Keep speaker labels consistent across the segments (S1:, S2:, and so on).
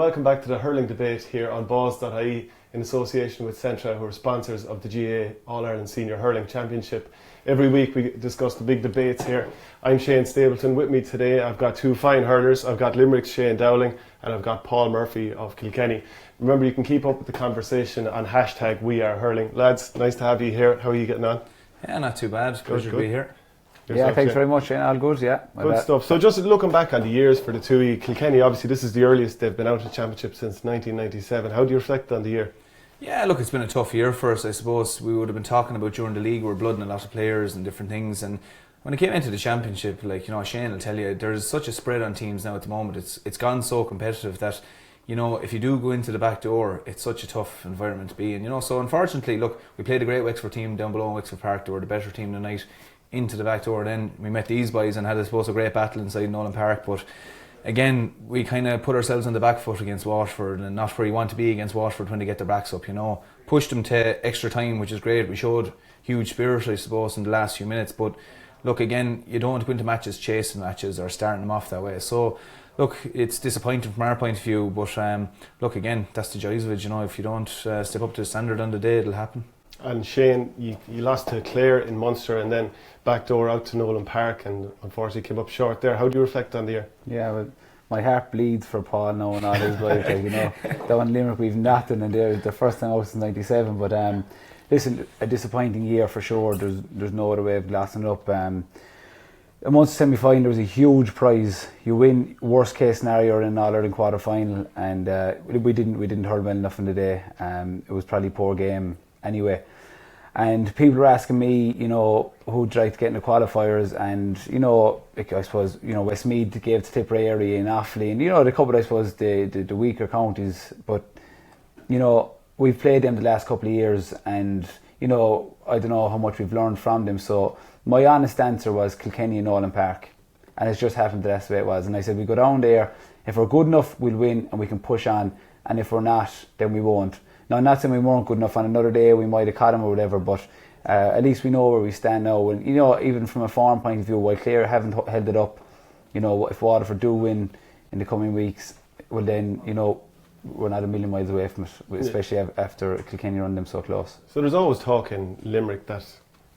S1: welcome back to the Hurling Debate here on Balls.ie in association with Centra, who are sponsors of the GA All-Ireland Senior Hurling Championship. Every week we discuss the big debates here. I'm Shane Stapleton. With me today I've got two fine hurlers. I've got Limerick's Shane Dowling and I've got Paul Murphy of Kilkenny. Remember, you can keep up with the conversation on #WeAreHurling. Lads, nice to have you here. How are you getting on?
S2: Yeah, not too bad. Pleasure to be here.
S3: Yeah, thanks very much, Shane. All good, yeah.
S1: Good stuff. So just looking back on the years for the 2E, Kilkenny, obviously this is the earliest they've been out of the championship since 1997. How do you reflect on the year?
S2: Yeah, look, it's been a tough year for us, I suppose. We would have been talking about during the league, we're blooding a lot of players and different things. And when it came into the championship, like, you know, Shane will tell you, there's such a spread on teams now at the moment. It's gone so competitive that, you know, if you do go into the back door, it's such a tough environment to be in. You know, so unfortunately, look, we played a great Wexford team down below in Wexford Park. They were the better team tonight. Into the back door, then we met these boys and had, I suppose, a great battle inside Nolan Park. But again, we kind of put ourselves on the back foot against Waterford, and not where you want to be against Waterford when they get their backs up, you know. Pushed them to extra time, which is great. We showed huge spirit, I suppose, in the last few minutes. But look, again, you don't want to go into matches chasing matches or starting them off that way. So look, it's disappointing from our point of view, but look, again, that's the joys of it, you know. If you don't step up to the standard on the day, it'll happen. And
S1: Shane, you lost to Clare in Munster and then backdoor out to Nolan Park and unfortunately came up short there. How do you reflect on the year?
S3: Yeah, well, my heart bleeds for Paul now and all his boys. Like, you know, down in Limerick we've nothing, and they're the first time out since '97. But listen, a disappointing year for sure. There's no other way of glassing it up. A Munster semi-final, there was a huge prize. You win, worst case scenario, in an All-Ireland quarter-final, and we didn't hurl well enough in the day. It was probably a poor game anyway. And people were asking me, you know, who'd like to get in the qualifiers, and, you know, like, I suppose, you know, Westmeath gave to Tipperary and Offaly, and, you know, the couple, I suppose, the weaker counties. But, you know, we've played them the last couple of years, and, you know, I don't know how much we've learned from them. So my honest answer was Kilkenny and Nolan Park, and it's just happened that's the way it was. And I said, we go down there, if we're good enough, we'll win and we can push on, and if we're not, then we won't. Now, I'm not saying we weren't good enough. On another day we might have caught them or whatever, but at least we know where we stand now. And, you know, even from a form point of view, while Clare haven't held it up, you know, if Waterford do win in the coming weeks, well then, you know, we're not a million miles away from it, especially after Kilkenny run them so close.
S1: So there's always talk in Limerick that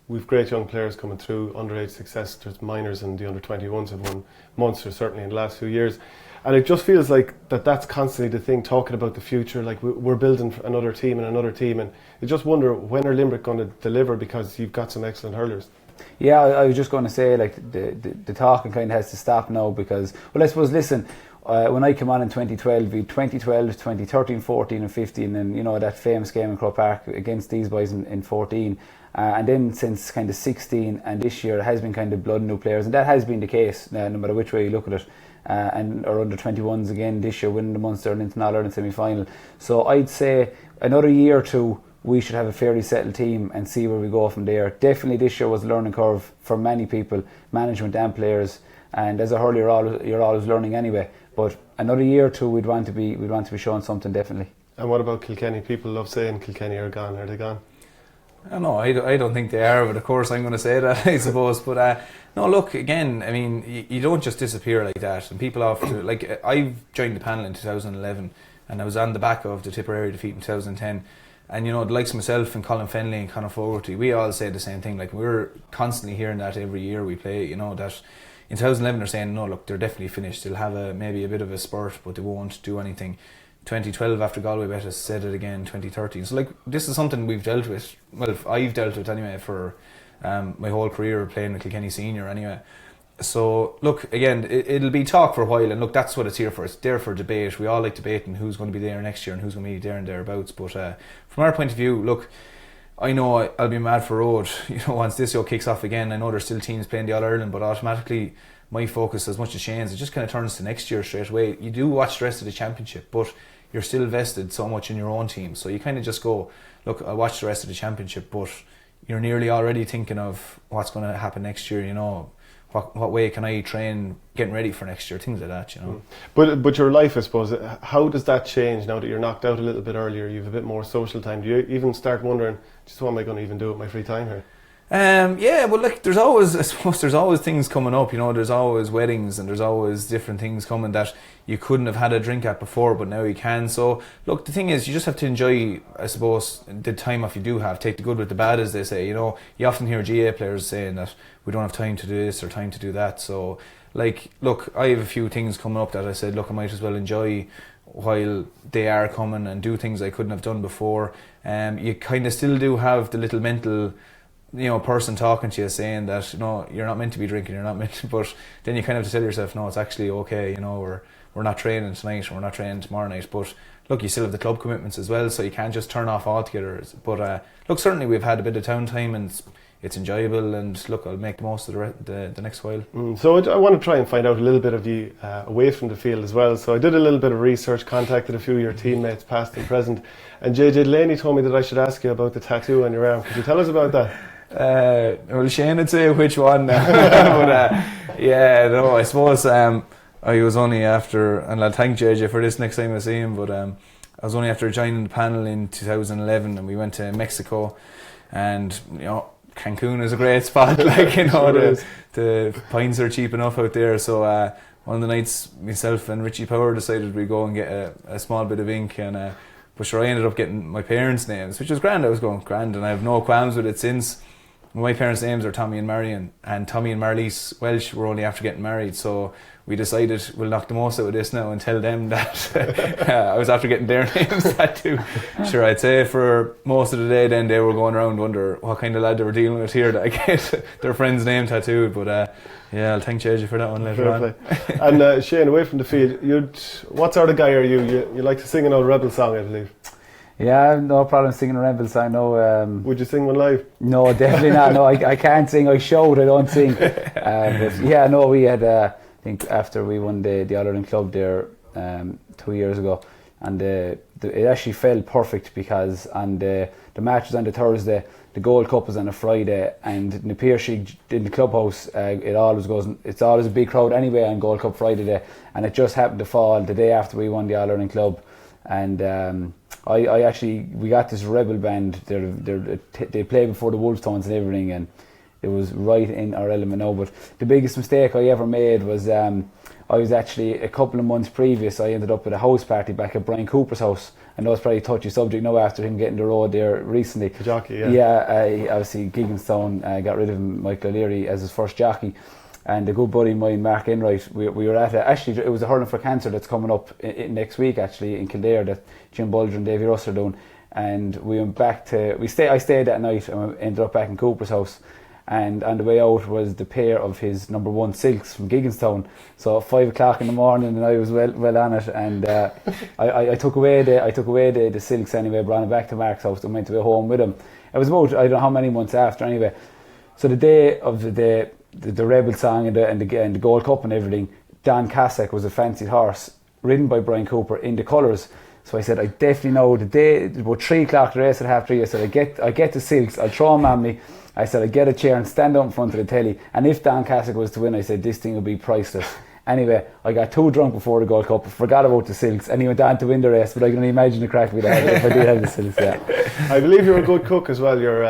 S1: we've great young players coming through, underage success. There's minors and the under-21s have won Munster certainly in the last few years. And it just feels like that's constantly the thing, talking about the future, like we're building another team, and you just wonder, when are Limerick going to deliver, because you've got some excellent hurlers.
S3: Yeah, I was just going to say, like, the talking kind of has to stop now, because, well, I suppose, listen, when I came on in 2012, we 2012, 2013, 14 and 15, and, you know, that famous game in Croke Park against these boys in 14, and then since kind of 16 and this year, it has been kind of blood new players, and that has been the case, no matter which way you look at it. And our under-21s again this year, winning the Munster and into an All-Ireland semi-final. So I'd say another year or two we should have a fairly settled team and see where we go from there. Definitely this year was a learning curve for many people, management and players, and as a hurler you're always learning anyway. But another year or two we'd want to be showing something, definitely.
S1: And what about Kilkenny? People love saying Kilkenny are gone. Are they gone?
S2: No, I don't think they are, but of course I'm going to say that, I suppose. But no, look, again, I mean, you don't just disappear like that. And people often, like, I've joined the panel in 2011, and I was on the back of the Tipperary defeat in 2010. And, you know, the likes of myself and Colin Fennelly and Conor Fogarty, we all say the same thing. Like, we're constantly hearing that every year we play, you know, that in 2011 they're saying, no, look, they're definitely finished. They'll have maybe a bit of a spurt, but they won't do anything. 2012 after Galway bet us, said it again 2013. So, like, this is something we've dealt with, well, I've dealt with anyway for my whole career playing with Kilkenny Senior anyway. So look, again, it'll be talk for a while, and look, that's what it's here for. It's there for debate. We all like debating who's going to be there next year and who's going to be there and thereabouts. But from our point of view, look, I know I'll be mad for road, you know, once this year kicks off again. I know there's still teams playing the All-Ireland, but automatically my focus, as much as Shane's, it just kind of turns to next year straight away. You do watch the rest of the championship, but you're still vested so much in your own team, so you kind of just go, look, I'll watch the rest of the championship, but you're nearly already thinking of what's going to happen next year, you know, what way can I train getting ready for next year, things like that, you know.
S1: But your life, I suppose, how does that change now that you're knocked out a little bit earlier, you have a bit more social time? Do you even start wondering, just what am I going to even do with my free time here?
S2: Yeah, well, like there's always, I suppose, there's always things coming up. You know, there's always weddings and there's always different things coming that you couldn't have had a drink at before, but now you can. So, look, the thing is, you just have to enjoy, I suppose, the time off you do have. Take the good with the bad, as they say. You know, you often hear GA players saying that we don't have time to do this or time to do that. So, like, look, I have a few things coming up that I said, look, I might as well enjoy while they are coming and do things I couldn't have done before. You kind of still do have the little mental, you know, person talking to you saying that, you know, you're not meant to be drinking, you're not meant to, but then you kind of have to tell yourself, no, it's actually okay, you know, we're not training tonight, we're not training tomorrow night, but look, you still have the club commitments as well, so you can't just turn off altogether. But look, certainly we've had a bit of town time and it's enjoyable, and look, I'll make the most of the next while.
S1: So I want to try and find out a little bit of you away from the field as well. So I did a little bit of research, contacted a few of your teammates, past and present, and JJ Delaney told me that I should ask you about the tattoo on your arm. Could you tell us about that?
S2: Well, Shane would say which one now. But yeah, no, I suppose I was only after, and I'll thank JJ for this next time I see him, but I was only after joining the panel in 2011, and we went to Mexico, and you know, Cancun is a great spot, like, you know, the pints are cheap enough out there, so one of the nights myself and Richie Power decided we'd go and get a small bit of ink, and but sure, I ended up getting my parents' names, which was grand. I was going grand, and I have no qualms with it since. My parents' names are Tommy and Marion, and Tommy and Marlies Welsh were only after getting married, so we decided we'll knock the most out of this now and tell them that I was after getting their names tattooed. Sure, I'd say for most of the day then they were going around wonder what kind of lad they were dealing with here that I get their friend's name tattooed, but yeah, I'll thank JJ for that one later on.
S1: And Shane, away from the field, what sort of guy are you? You like to sing an old rebel song, I believe.
S3: Yeah, no problem singing a rebel song. No.
S1: Would you sing one live?
S3: No, definitely not. No, I can't sing. I shout, I don't sing. But yeah, no, we had. I think after we won the All-Ireland Club there 2 years ago, and it actually fell perfect because on the match was on the Thursday, the Gold Cup was on a Friday, and in the Piercy in the clubhouse, it's always a big crowd anyway on Gold Cup Friday day, and it just happened to fall the day after we won the All-Ireland Club, and we got this rebel band. They play before the Wolfstones and everything, and it was right in our element now. But the biggest mistake I ever made was I was actually a couple of months previous. I ended up at a house party back at Brian Cooper's house. I know it's probably a touchy subject now after him getting the road there recently.
S1: The jockey, yeah.
S3: Yeah, obviously Gigginstown got rid of him, Michael O'Leary, as his first jockey. And a good buddy of mine, Mark Enright, we were at actually it was a Hurling for Cancer that's coming up next week actually in Kildare that Jim Bulger and Davy Russell are doing. And we went back to, I stayed that night and we ended up back in Cooper's house. And on the way out was the pair of his number one silks from Gigginstown. So at 5 o'clock in the morning, and I was well on it, and I took away the silks anyway, brought them back to Mark's house and went away home with him. It was about, I don't know how many months after anyway. So the day of the Rebel song and the Gold Cup and everything, Dan Cassack was a fancied horse ridden by Brian Cooper in the colours. So I said, I definitely know the day, about 3 o'clock, the race at 3:30, I said, I get the silks, I'll throw them on me. I said, I get a chair and stand up in front of the telly, and if Dan Cassack was to win, I said, this thing will be priceless. Anyway, I got too drunk before the Gold Cup, forgot about the silks, and he went on to win the race, but I can only imagine the crack we'd have if I did have the silks, yeah.
S1: I believe you're a good cook as well. Your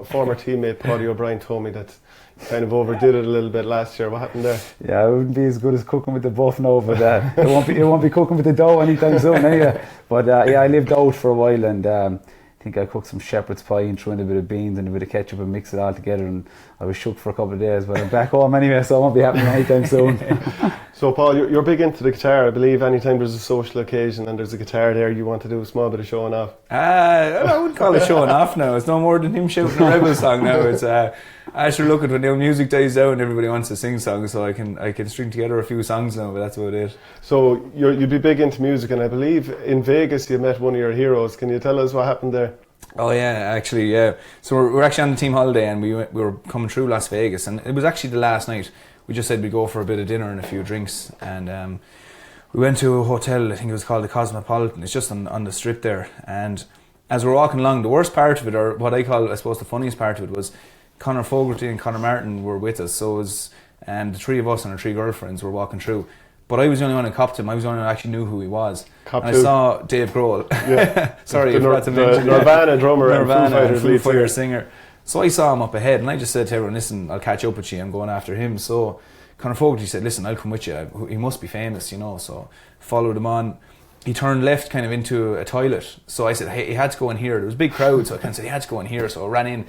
S1: former teammate Paddy O'Brien told me that you kind of overdid it a little bit last year. What happened there? Yeah,
S3: I wouldn't be as good as cooking with the buff now, but it won't be cooking with the dough anytime soon anyway. But yeah, I lived out for a while, and I think I cooked some shepherd's pie and threw in a bit of beans and a bit of ketchup and mixed it all together, and I was shook for a couple of days, but I'm back home anyway, so it won't be happening anytime soon.
S1: So Paul, you're big into the guitar. I believe anytime there's a social occasion and there's a guitar there, you want to do a small bit of showing off.
S2: I wouldn't call it showing off now. It's no more than him shouting a rebel song now. It's I should look at when the music dies down, everybody wants to sing songs, so I can string together a few songs now, but that's about it.
S1: So you'd be big into music, and I believe in Vegas you met one of your heroes. Can you tell us what happened there?
S2: Oh yeah, actually, yeah. So we're actually on the team holiday, and we were coming through Las Vegas, and it was actually the last night. We just said we'd go for a bit of dinner and a few drinks, and we went to a hotel. I think it was called the Cosmopolitan. It's just on the strip there. And as we're walking along, the worst part of it, or what I call, I suppose, the funniest part of it, was Conor Fogarty and Conor Martin were with us. So it was the three of us and our 3 girlfriends were walking through. But I was the only one who copped him. I was the only one who actually knew who he was. And I saw Dave Grohl. Yeah. Sorry, I forgot to mention.
S1: Nirvana drummer and
S2: Foo Fighters lead singer. So I saw him up ahead, and I just said to everyone, listen, I'll catch up with you, I'm going after him. So Conor Fogarty said, listen, I'll come with you, he must be famous, you know. So followed him on. He turned left kind of into a toilet. So I said, hey, he had to go in here. There was a big crowd, so I kind of said, he had to go in here. So I ran in.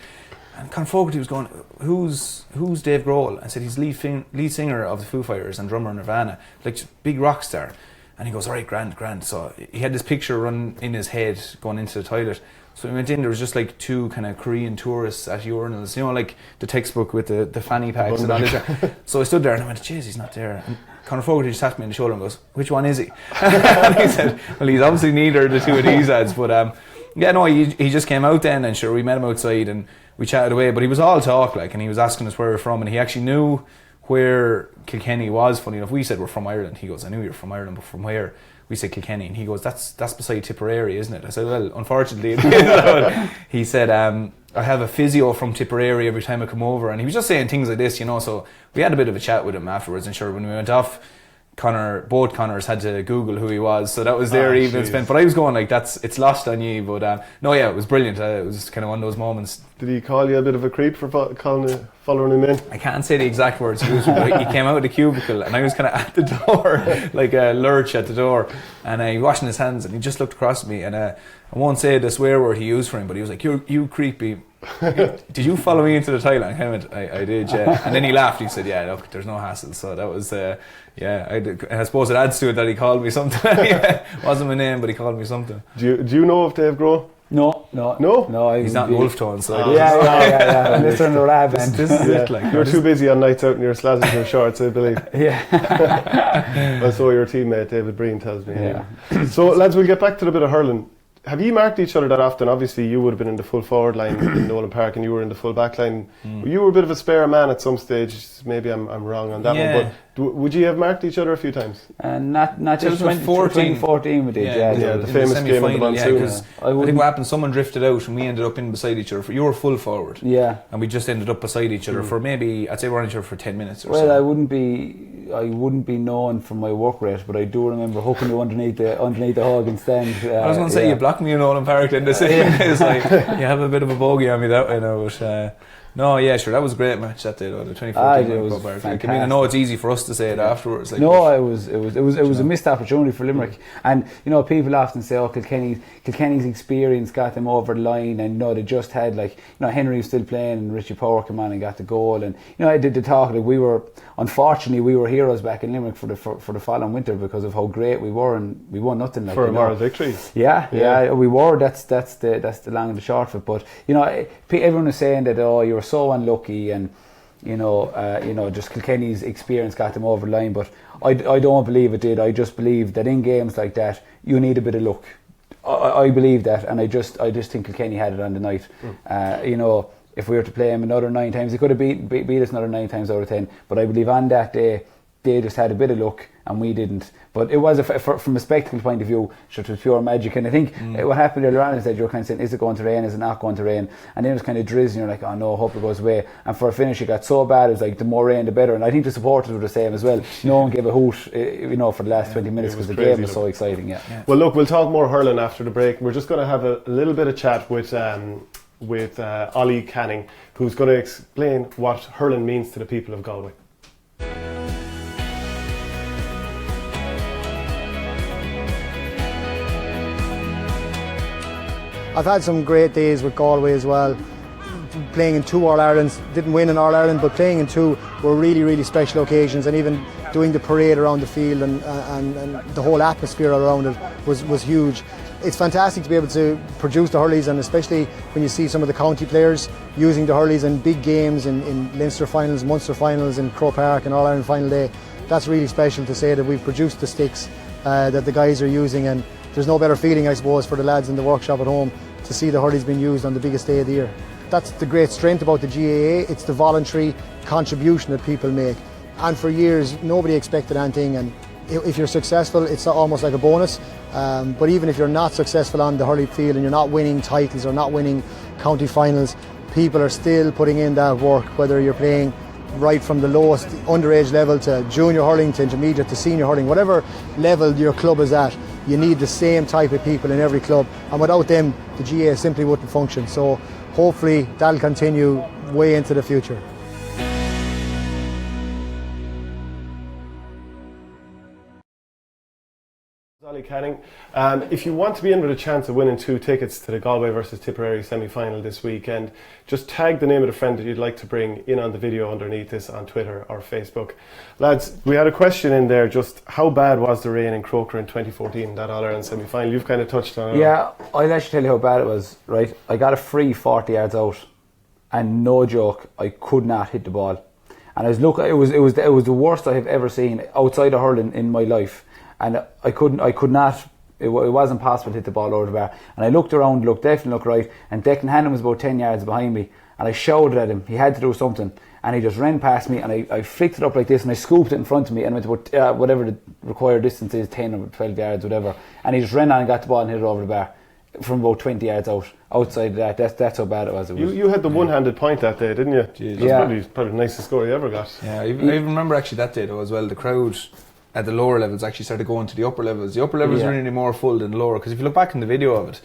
S2: And Conor Fogarty was going, who's Dave Grohl? I said, he's lead singer of the Foo Fighters and drummer in Nirvana, like big rock star. And he goes, all right, grand. So he had this picture run in his head going into the toilet. So we went in, there was just like 2 kind of Korean tourists at urinals, you know, like the textbook with the fanny packs and all this. So I stood there and I went, jeez, he's not there. And Conor Fogarty just tapped me on the shoulder and goes, which one is he? And he said, well, he's obviously neither of the 2 of these ads. But yeah, no, he just came out then, and sure, we met him outside and we chatted away. But he was all talk, like, and he was asking us where we're from, and he actually knew where Kilkenny was. Funny enough, we said we're from Ireland. He goes, I knew you were from Ireland, but from where? We said Kilkenny, and he goes, that's beside Tipperary, isn't it? I said, well, unfortunately it is. He said, I have a physio from Tipperary every time I come over, and he was just saying things like this, you know. So we had a bit of a chat with him afterwards, and sure, when we went off, both Conors had to Google who he was, so that was their evening spent. But I was going like, it's lost on you. But no, yeah, it was brilliant. It was kind of one of those moments.
S1: Did he call you a bit of a creep for following him in?
S2: I can't say the exact words he used, but he came out of the cubicle, and I was kind of at the door, like a lurch at the door, and he was washing his hands, and he just looked across at me, and I won't say the swear word he used for him, but he was like, you creepy. Did you follow me into the toilet? And I went, I did, yeah. And then he laughed. He said, yeah, look, there's no hassle. So that was, yeah, I suppose it adds to it that he called me something. Wasn't my name, but he called me something.
S1: Do you know of Dave Grohl?
S2: No. He's not in Wolf Tone, so
S3: yeah. Listen to Rab, and
S2: this is it. Like,
S1: you're too busy on nights out in your slazzers and shorts, I believe.
S3: Yeah.
S1: Well, so your teammate David Breen tells me.
S3: Yeah.
S1: Anyway. So lads, we'll get back to the bit of hurling. Have you marked each other that often? Obviously, you would have been in the full forward line in Nolan Park, and you were in the full back line. You were a bit of a spare man at some stage. Maybe I'm wrong on that one, but would you have marked each other a few times?
S3: Not just 2014 we did.
S1: Yeah, the famous game of the monsoon.
S2: Because I think what happened, someone drifted out, and we ended up in beside each other. You were full forward, and we just ended up beside each other for maybe, I'd say we're on each other for 10 minutes or so.
S3: Well, I wouldn't be known for my work rate, but I do remember hooking you underneath the Hogan stand.
S2: I was going to say, you blocked me in Nolan Park then to say it's like, you have a bit of a bogey on me that way now, but no, yeah, sure, that was a great match that day, though, the 2014 Park. I mean, I know it's easy for us to say it afterwards. Like,
S3: no, it was a missed opportunity for Limerick, and you know, people often say, "Oh, Kilkenny's experience got them over the line," and you know, they just had, like, you know, Henry was still playing, and Richie Power came on and got the goal, and you know, I did the talk, like, unfortunately we were heroes back in Limerick for the following winter because of how great we were, and we won nothing, like,
S1: for a moral victory.
S3: Yeah, we were. That's the long and the short of it. But you know, everyone is saying that, oh, you were so unlucky, and you know, just Kilkenny's experience got them over the line. But I don't believe it did. I just believe that in games like that, you need a bit of luck. I believe that, and I just think Kilkenny had it on the night. You know, if we were to play them another 9 times, they could have beat us another 9 times out of 10. But I believe on that day, they just had a bit of luck and we didn't. But it was, from a spectacle point of view, it was pure magic. And I think what happened earlier on is that you were kind of saying, is it going to rain, is it not going to rain? And then it was kind of drizzling, you're like, oh no, hope it goes away. And for a finish, it got so bad, it was like, the more rain, the better. And I think the supporters were the same as well. No one gave a hoot, you know, for the last 20 minutes because the game was so exciting. Yeah.
S1: Well, look, we'll talk more hurling after the break. We're just going to have a little bit of chat with Ollie Canning, who's going to explain what hurling means to the people of Galway.
S4: I've had some great days with Galway as well. Playing in 2 All-Irelands, didn't win in All-Ireland, but playing in 2 were really, really special occasions, and even doing the parade around the field and the whole atmosphere around it was huge. It's fantastic to be able to produce the hurleys, and especially when you see some of the county players using the hurleys in big games in Leinster finals, Munster finals, in Croke Park and All-Ireland final day. That's really special to say that we've produced the sticks that the guys are using, and there's no better feeling, I suppose, for the lads in the workshop at home to see the hurleys being used on the biggest day of the year. That's the great strength about the GAA. It's the voluntary contribution that people make. And for years, nobody expected anything, and if you're successful, it's almost like a bonus. But even if you're not successful on the hurling field and you're not winning titles or not winning county finals, people are still putting in that work, whether you're playing right from the lowest underage level to junior hurling to intermediate to senior hurling, whatever level your club is at, you need the same type of people in every club, and without them the GAA simply wouldn't function. So hopefully that'll continue way into the future.
S1: Ollie Canning, if you want to be in with a chance of winning 2 tickets to the Galway versus Tipperary semi-final this weekend, just tag the name of the friend that you'd like to bring in on the video underneath this on Twitter or Facebook. Lads, we had a question in there, just how bad was the rain in Croker in 2014, that All-Ireland semi-final? You've kind of touched on it.
S3: Yeah, I'll actually tell you how bad it was, right? I got a free 40 yards out, and no joke, I could not hit the ball. And I was looking, it was the worst I have ever seen outside of hurling in my life. And I could not, it wasn't possible to hit the ball over the bar. And I looked around, definitely looked right, and Declan Hannon was about 10 yards behind me, and I shouted at him, he had to do something, and he just ran past me, and I flicked it up like this, and I scooped it in front of me, and went about whatever the required distance is, 10 or 12 yards, whatever, and he just ran on and got the ball and hit it over the bar from about 20 yards out. Outside of that's how bad it was.
S1: You had the one-handed point that day, didn't you?
S2: Jeez.
S1: That's probably the nicest score you ever got.
S2: Yeah, I even remember actually that day though as well, the crowd at the lower levels actually started going to the upper levels. The upper levels were really more full than the lower, because if you look back in the video of it,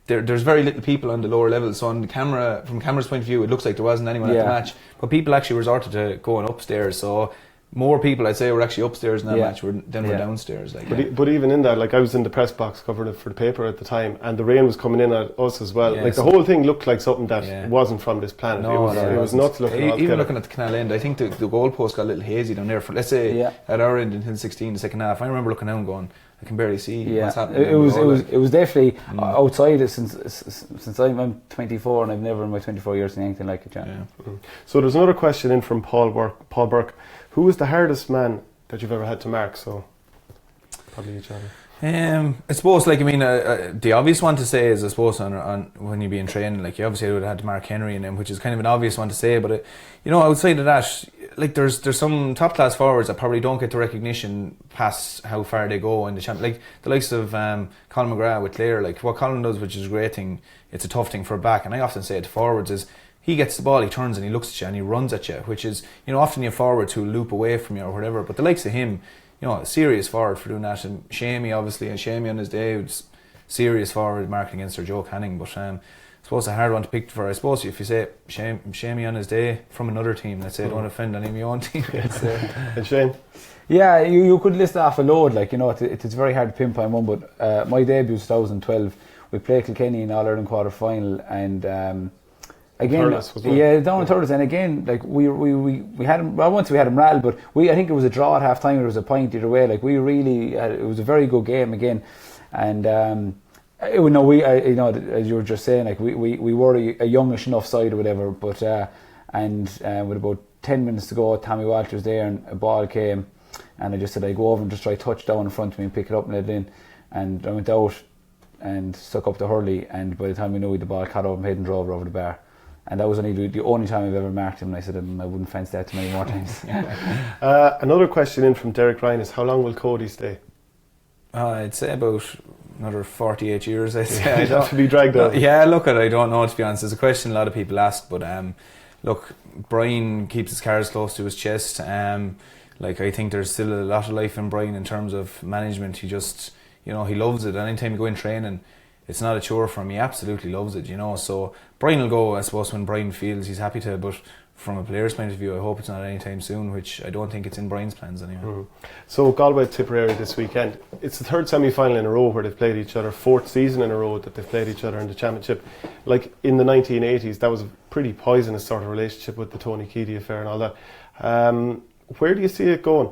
S2: there's very little people on the lower levels, so on the camera, from camera's point of view, it looks like there wasn't anyone at the match, but people actually resorted to going upstairs, so more people I'd say were actually upstairs in that match than were downstairs.
S1: But even in that, like, I was in the press box covering it for the paper at the time, and the rain was coming in at us as well. The whole thing looked like something that wasn't from this planet.
S2: No,
S1: it was nuts looking.
S2: Even looking at the canal end, I think the goalpost got a little hazy down there. For, let's say at our end in Hill 16, the second half, I remember looking down going, I can barely see what's happening.
S3: It was definitely outside it since I'm 24, and I've never in my 24 years seen anything like it.
S1: So there's another question in from Paul Burke. Who was the hardest man that you've ever had to mark? So probably each other.
S2: I suppose, like, I mean, the obvious one to say is, I suppose, on when you be in training, like, you obviously would have had to mark Henry and them, which is kind of an obvious one to say. But outside of that, like, there's some top class forwards that probably don't get the recognition past how far they go in the champ. Like the likes of Colin McGrath with Clare, like what Colin does, which is a great thing. It's a tough thing for a back, and I often say it to forwards is, he gets the ball, he turns and he looks at you and he runs at you, which is, often you have forwards who loop away from you or whatever, but the likes of him, a serious forward for doing that. And Shamey, obviously, and Shamey on his day was serious forward marking against Sir Joe Canning. But I suppose a hard one to pick for, I suppose, if you say Shamey on his day from another team, let's say, don't offend any of your own team.
S1: And Shane?
S3: Yeah, you could list off a load, like, it's very hard to pinpoint one, but my debut was 2012. We played Kilkenny in All-Ireland quarter-final, and again, down in Thurles, and again, like we had him. Well, once we had him rattled, but I think it was a draw at half time. There was a point either way. Like, it was a very good game again, and as you were just saying, like we were a youngish enough side or whatever. But with about 10 minutes to go, Tommy Walsh was there, and a ball came, and I just said, I go over and just try touch down in front of me and pick it up and let it in, and I went out and stuck up the hurley, and by the time we knew it, the ball caught over my head and drove over the bar. And that was only the only time I've ever marked him, and I said I wouldn't fancy that too many more times.
S1: Another question in from Derek Ryan is, how long will Cody stay?
S2: I'd say about another 48 years, I'd say.
S1: I'd have to be dragged out.
S2: Yeah, look, I don't know, to be honest. It's a question a lot of people ask, but look, Brian keeps his cards close to his chest. Like, I think there's still a lot of life in Brian in terms of management. He just, he loves it. Anytime you go in training, it's not a chore for him. He absolutely loves it, So Brian will go, I suppose, when Brian feels he's happy to. But from a player's point of view, I hope it's not anytime soon, which I don't think it's in Brian's plans anyway.
S1: So Galway Tipperary this weekend. It's the third semi-final in a row where they've played each other. Fourth season in a row that they've played each other in the championship. Like, in the 1980s, that was a pretty poisonous sort of relationship with the Tony Keady affair and all that. Where do you see it going?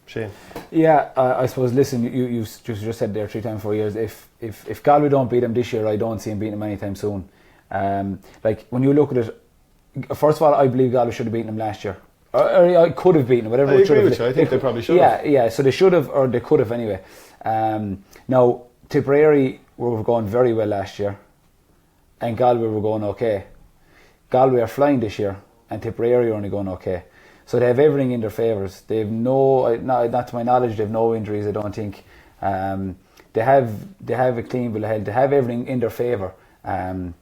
S1: Shane?
S3: Yeah, I suppose, listen, you just said there 3 times 4 years, if Galway don't beat them this year, I don't see them beating them anytime soon. Like, when you look at it, first of all, I believe Galway should have beaten them last year. Or I could have beaten them, whatever.
S1: I agree with you. I think they probably should have.
S3: Yeah, so they should have, or they could have anyway. Now, Tipperary were going very well last year, and Galway were going okay. Galway are flying this year, and Tipperary are only going okay. So they have everything in their favours. They have not to my knowledge, they have no injuries, I don't think. They have a clean bill of health. They have everything in their favour. I'd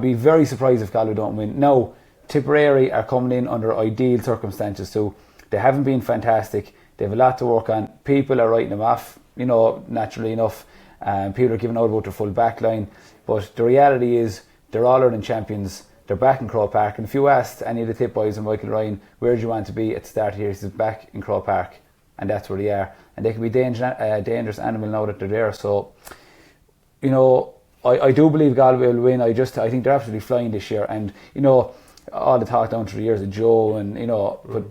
S3: be very surprised if Galway don't win. Now, Tipperary are coming in under ideal circumstances too. They haven't been fantastic. They have a lot to work on. People are writing them off, naturally enough. People are giving out about their full back line, but the reality is they're All-Ireland champions. They're back in Croke Park, and if you asked any of the Tip boys and Michael Ryan, where do you want to be at the start here, he says back in Croke Park, and that's where they are. And they can be dangerous animal now that they're there. So, you know, I do believe Galway will win. I think they're absolutely flying this year, and you know, all the talk down through the years of Joe, and you know, but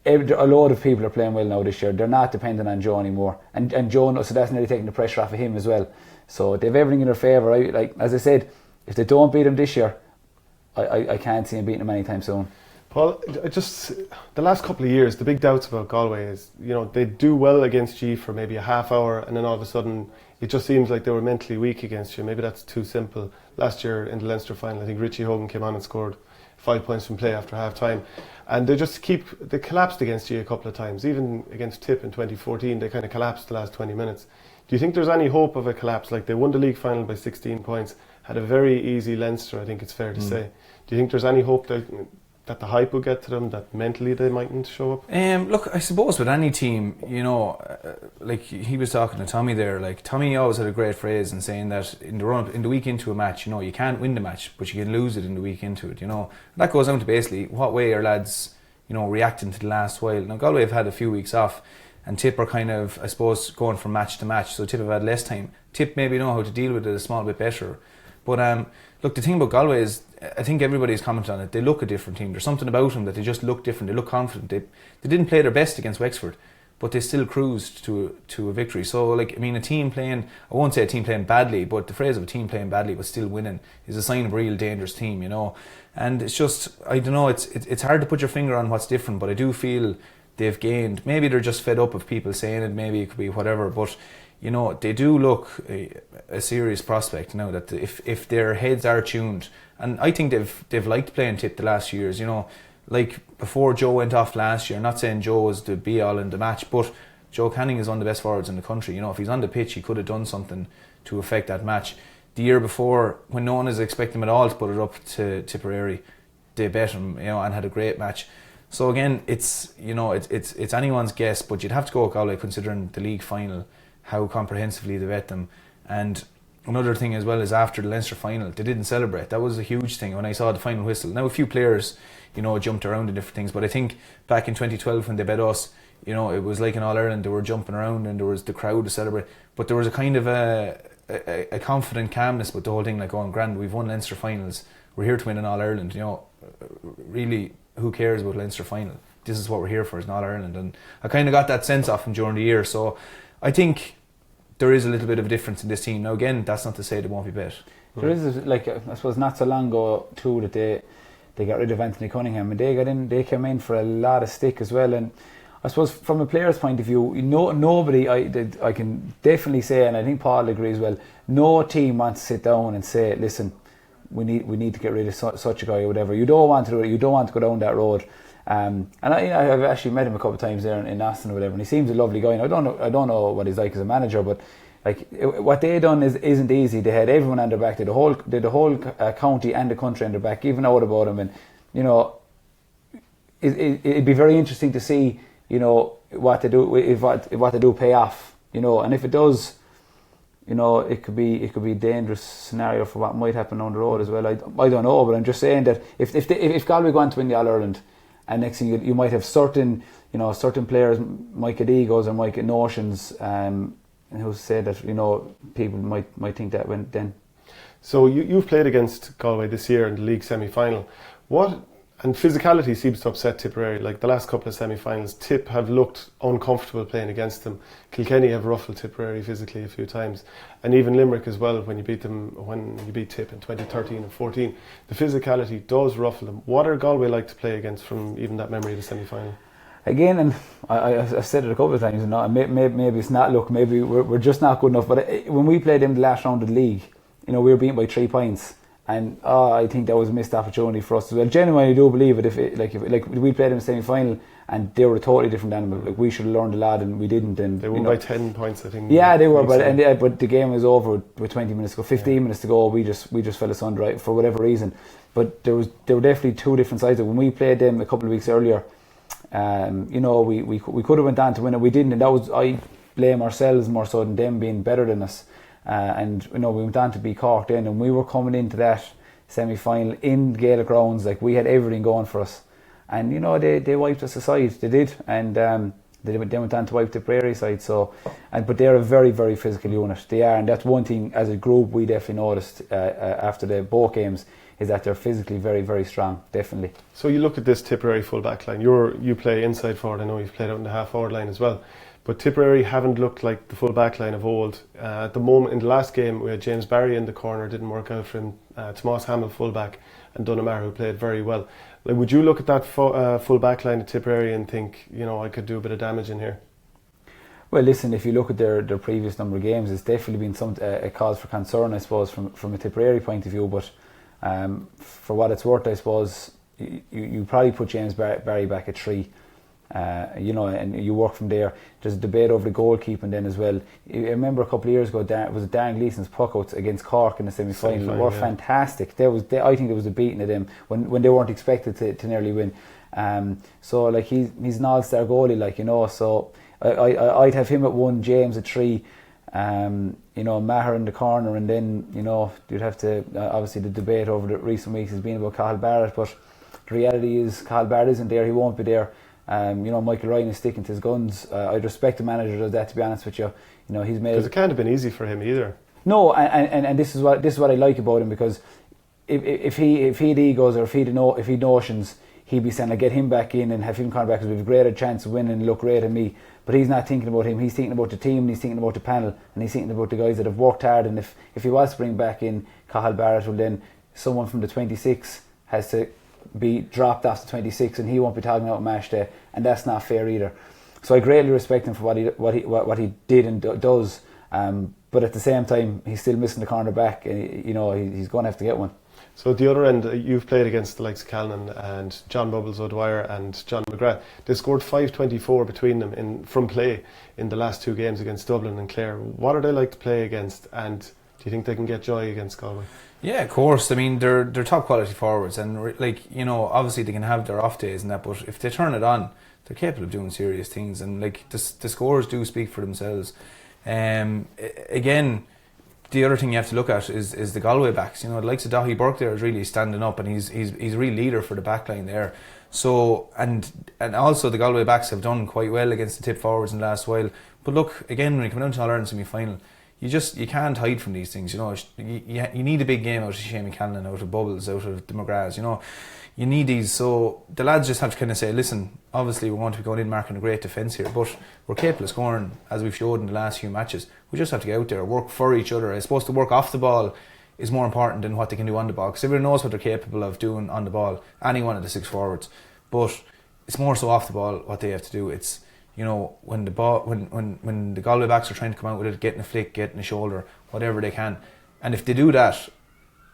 S3: a lot of people are playing well now this year. They're not dependent on Joe anymore, and Joe, so that's nearly taking the pressure off of him as well. So they have everything in their favour. Like as I said, if they don't beat them this year, I can't see him beating them anytime soon.
S1: Paul, just the last couple of years, the big doubts about Galway is, you know, they do well against you for maybe a half hour, and then all of a sudden it just seems like they were mentally weak against you. Maybe that's too simple. Last year in the Leinster final, I think Richie Hogan came on and scored 5 points from play after half time, and they collapsed against you a couple of times. Even against Tip in 2014, they kind of collapsed the last 20 minutes. Do you think there's any hope of a collapse? Like, they won the league final by 16 points, had a very easy Leinster, I think it's fair to say. Do you think there's any hope that the hype will get to them, that mentally they mightn't show up?
S2: Look, I suppose with any team, you know, like he was talking to Tommy there, like Tommy always had a great phrase in saying that in the week into a match, you know, you can't win the match, but you can lose it in the week into it, you know. And that goes down to basically what way are lads, you know, reacting to the last while. Now, Galway have had a few weeks off, and Tip are kind of, I suppose, going from match to match, so Tip have had less time. Tip maybe know how to deal with it a small bit better. But look, the thing about Galway is, I think everybody's commented on it, they look a different team. There's something about them that they just look different, they look confident. They didn't play their best against Wexford, but they still cruised to a victory. So, like, I mean, a team playing, I won't say a team playing badly, but the phrase of a team playing badly but still winning is a sign of a real dangerous team, you know. And it's just, I don't know, it's hard to put your finger on what's different, but I do feel they've gained. Maybe they're just fed up of people saying it, maybe it could be whatever, but you know, they do look a serious prospect now, that if their heads are tuned, and I think they've liked playing Tip the last few years, you know, like before Joe went off last year, not saying Joe was the be all in the match, but Joe Canning is one of the best forwards in the country. You know, if he's on the pitch, he could have done something to affect that match. The year before, when no one is expecting him at all to put it up to Tipperary, they bet him, you know, and had a great match. So again, it's, you know, it's anyone's guess, but you'd have to go with Galway considering the league final, how comprehensively they bet them. And another thing as well is, after the Leinster final, they didn't celebrate. That was a huge thing when I saw the final whistle. Now, a few players, you know, jumped around in different things, but I think back in 2012 when they bet us, you know, it was like in All-Ireland, they were jumping around and there was the crowd to celebrate, but there was a kind of a confident calmness with the whole thing, like, going, grand, we've won Leinster finals, we're here to win an All-Ireland, you know, really, who cares about Leinster final? This is what we're here for, is an All-Ireland. And I kind of got that sense off them during the year, so I think there is a little bit of a difference in this team. Now again, that's not to say they won't be bet.
S3: There is, like, I suppose not so long ago too that they got rid of Anthony Cunningham, and they came in for a lot of stick as well. And I suppose from a player's point of view, you know, nobody, I can definitely say, and I think Paul agrees well, no team wants to sit down and say, listen, we need to get rid of such a guy or whatever. You don't want to do it. You don't want to go down that road. And I've actually met him a couple of times there in Aston or whatever, and he seems a lovely guy. And I don't know what he's like as a manager, but like, what they done isn't easy. They had everyone on their back. They had the whole county and the country on their back, even out about him. And you know, it'd be very interesting to see, you know, what they do, if what they do pay off. You know, and if it does, you know, it could be a dangerous scenario for what might happen down the road as well. I don't know, but I'm just saying that if Galway go on to win the All-Ireland, and next thing you might have certain players might get egos or might get notions, and who's said that, you know, people might think that when then.
S1: So you've played against Galway this year in the league semi-final. And physicality seems to upset Tipperary. Like the last couple of semi-finals, Tip have looked uncomfortable playing against them. Kilkenny have ruffled Tipperary physically a few times, and even Limerick as well. When you beat Tip in 2013 and 14, the physicality does ruffle them. What are Galway like to play against from even that memory of the semi-final?
S3: Again, and I've said it a couple of times, and maybe it's not. Look, maybe we're just not good enough. But when we played them the last round of the league, you know, we were beaten by 3 points. And I think that was a missed opportunity for us as well. Genuinely, I do believe it. If we played in the semi-final and they were a totally different animal, like, we should have learned a lot and we didn't. And
S1: they won by 10 points, I think.
S3: Yeah, they were, but the game was over with 20 minutes to go, 15 minutes to go. We just fell asunder, right, for whatever reason. But there were definitely two different sides. When we played them a couple of weeks earlier, you know, we could have went on to win it. We didn't, and that was, I blame ourselves more so than them being better than us. and we went on to beat Cork then, and we were coming into that semi-final in Gaelic grounds, like we had everything going for us, and they wiped us aside. They did, and they went on to wipe the Tipperary side. So, but they're a very, very physical unit. They are, and that's one thing as a group we definitely noticed after the both games, is that they're physically very, very strong, definitely.
S1: So you look at this Tipperary full back line. You play inside forward. I know you've played out in the half forward line as well. But Tipperary haven't looked like the full back line of old. At the moment, in the last game, we had James Barry in the corner, didn't work out for him. Tomas Hamill full back, and Dunamar, who played very well. Like, would you look at that full back line of Tipperary and think, I could do a bit of damage in here?
S3: Well, listen, if you look at their previous number of games, it's definitely been a cause for concern, I suppose, from a Tipperary point of view. But for what it's worth, I suppose, you probably put James Barry back at 3. And you work from there. There's a debate over the goalkeeping then as well. I remember a couple of years ago, was it Darren Gleeson's puckouts against Cork in the semi-final were fantastic. I think there was a beating of them when they weren't expected to nearly win. So like he's an all-star goalie, So I'd have him at 1, James at 3. Maher in the corner, and then you'd have to obviously the debate over the recent weeks has been about Cathal Barrett, but the reality is Cathal Barrett isn't there. He won't be there. Michael Ryan is sticking to his guns. I'd respect the manager who does that, to be honest with you. He's made,
S1: because it can't have been easy for him either.
S3: No, and this is what I like about him, because if he had egos, or if he notions, he'd be saying, I get him back in and have him come back because we've a greater chance of winning and look great at me. But he's not thinking about him. He's thinking about the team, and he's thinking about the panel, and he's thinking about the guys that have worked hard. And if he was to bring back in Cathal Barrett, well, then someone from the 26 has to be dropped off to 26, and he won't be talking about match day, and that's not fair either. So I greatly respect him for what he did and does, but at the same time he's still missing the cornerback, and he's going to have to get one.
S1: So at the other end, you've played against the likes of Callan and John Bubbles O'Dwyer and John McGrath. They scored 524 between them from play in the last 2 games against Dublin and Clare. What are they like to play against, and do you think they can get joy against Galway?
S2: Yeah, of course. I mean, they're top quality forwards, and obviously they can have their off days and that, but if they turn it on, they're capable of doing serious things, and the scores do speak for themselves. Again, the other thing you have to look at is the Galway backs. The likes of Daithí Burke there is really standing up, and he's a real leader for the back line there. So and also the Galway backs have done quite well against the tip forwards in the last while. But look, again, when you come down to All-Ireland semi-final, you can't hide from these things. You need a big game out of Seamus Callan, out of Bubbles, out of the McGraths. You need these. So the lads just have to kind of say, listen, obviously we're going to be going in marking a great defence here, but we're capable of scoring, as we've showed in the last few matches. We just have to get out there, work for each other. I suppose to work off the ball is more important than what they can do on the ball, because everyone knows what they're capable of doing on the ball, any one of the 6 forwards. But it's more so off the ball what they have to do. It's when the Galway backs are trying to come out with it, getting a flick, getting a shoulder, whatever they can, and if they do that,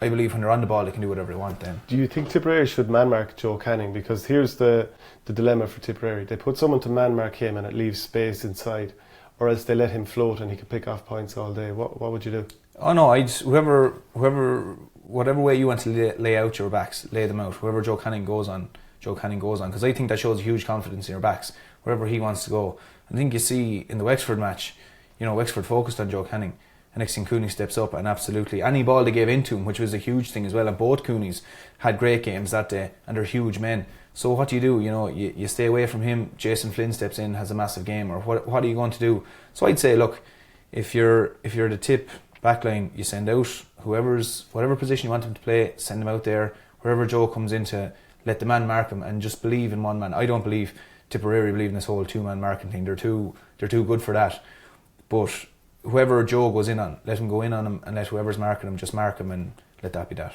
S2: I believe when they're on the ball they can do whatever they want then. Do
S1: you think Tipperary should man mark Joe Canning? Because here's the dilemma for Tipperary. They put someone to man mark him and it leaves space inside, or else they let him float and he can pick off points all day. What would you do? Oh no,
S2: whatever way you want to lay out your backs, lay them out. Whoever Joe Canning goes on, because I think that shows huge confidence in your backs. Wherever he wants to go. I think you see in the Wexford match, Wexford focused on Joe Canning, and next thing Cooney steps up, and absolutely any ball they gave into him, which was a huge thing as well, and both Cooneys had great games that day, and they're huge men. So what do? You stay away from him. Jason Flynn steps in, has a massive game, or what are you going to do? So I'd say, look, if you're the tip backline, you send out whatever position you want him to play, send him out there. Wherever Joe comes into, let the man mark him, and just believe in one man. I don't believe Tipperary believe in this whole 2-man marking thing. They're too good for that. But whoever Joe goes in on, let him go in on him, and let whoever's marking him just mark him, and let that be that.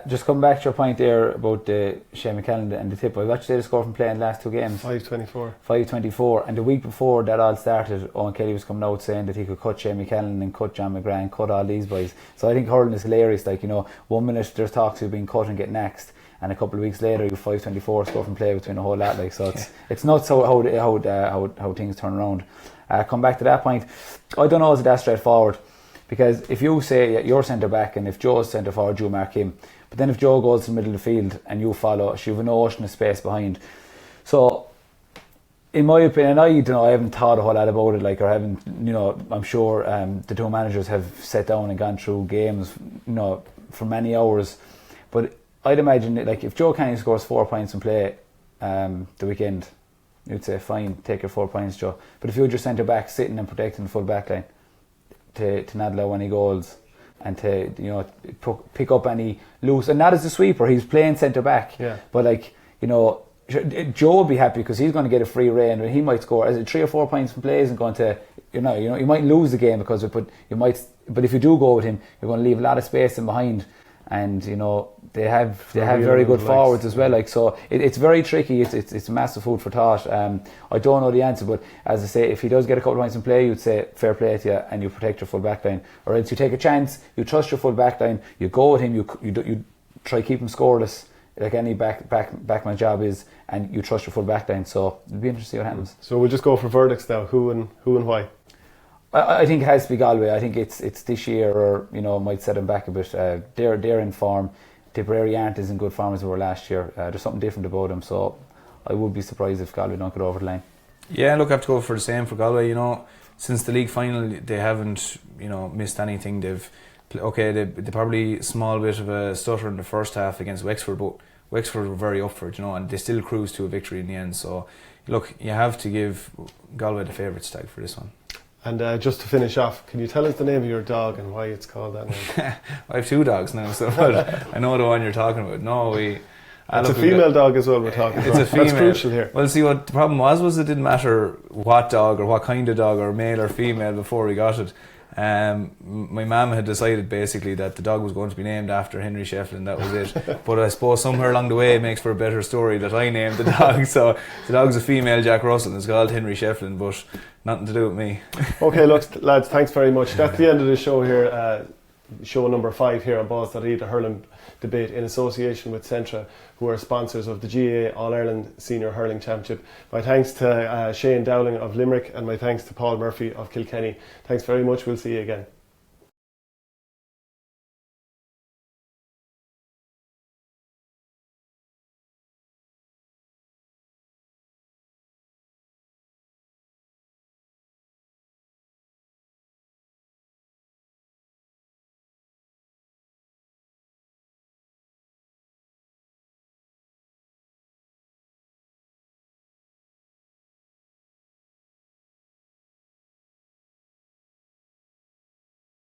S3: Just come back to your point there about Seamus Callan and the tip. I've actually the score from playing the last 2 games. 524. And the week before that all started, Owen Kelly was coming out saying that he could cut Seamus Callan and cut John McGrath and cut all these boys. So I think hurling is hilarious. 1 minute there's talks of being cut and get next, and a couple of weeks later you 524 score from play between a whole lot. It's nuts how things turn around. Come back to that point. I don't know is it that straightforward, because if you say you're centre back and if Joe's centre forward, you mark him, but then if Joe goes to the middle of the field and you follow, you have no ocean of space behind. So In my opinion, I don't know. I haven't thought a whole lot about it. Like, or haven't, you know. I'm sure the two managers have sat down and gone through games, you know, for many hours. But I'd imagine that, like, if Joe Canning scores 4 points in play the weekend, you'd say, fine, take your 4 points, Joe. But if you're just centre back sitting and protecting the full back line to not allow any goals and to, you know, pick up any loose, and not as a sweeper, he's playing centre back.
S1: Yeah.
S3: But, like, you know, Joe will be happy because he's going to get a free rein, and he might score as 3 or 4 points from play isn't going to, you might lose the game because of it, but if you do go with him, you're going to leave a lot of space in behind, and you know they have very good forwards as well. Like, so it's very tricky. It's massive food for thought. I don't know the answer, but as I say, if he does get a couple of points in play, you'd say fair play to you, and you protect your full back line, or else you take a chance, you trust your full back line, you go with him, you try keep him scoreless, like any backman job is, and you trust your full back line. So it'll be interesting to see what happens.
S1: So we'll just go for verdicts now. Who and why?
S3: I think it has to be Galway. I think it's this year, or you know, might set them back a bit. They're in form. Tipperary aren't as in good form as they were last year. There's something different about them. So I would be surprised if Galway don't get over the line. Yeah,
S2: look, I have to go for the same for Galway. You know, since the league final, they haven't, you know, missed anything. They probably small bit of a stutter in the first half against Wexford, but Wexford were very up for it, you know, and they still cruised to a victory in the end. So, look, you have to give Galway the favourites tag for this one.
S1: And just to finish off, can you tell us the name of your dog and why it's called that name?
S2: I have 2 dogs now, so I know the one you're talking about. No, it's
S1: a female dog as well. We're talking.
S2: It's a female.
S1: That's crucial here.
S2: Well, see, what the problem was it didn't matter what dog or what kind of dog, or male or female, before we got it. My mum had decided basically that the dog was going to be named after Henry Shefflin. That was it. But I suppose somewhere along the way it makes for a better story that I named the dog. So the dog's a female Jack Russell and it's called Henry Shefflin, but nothing to do with me.
S1: Okay, look, lads, thanks very much. That's the end of the show here. Show number 5 here on Balls.ie, the Hurling Debate, in association with Centra, who are sponsors of the GAA All-Ireland Senior Hurling Championship. My thanks to Shane Dowling of Limerick, and my thanks to Paul Murphy of Kilkenny. Thanks very much. We'll see you again.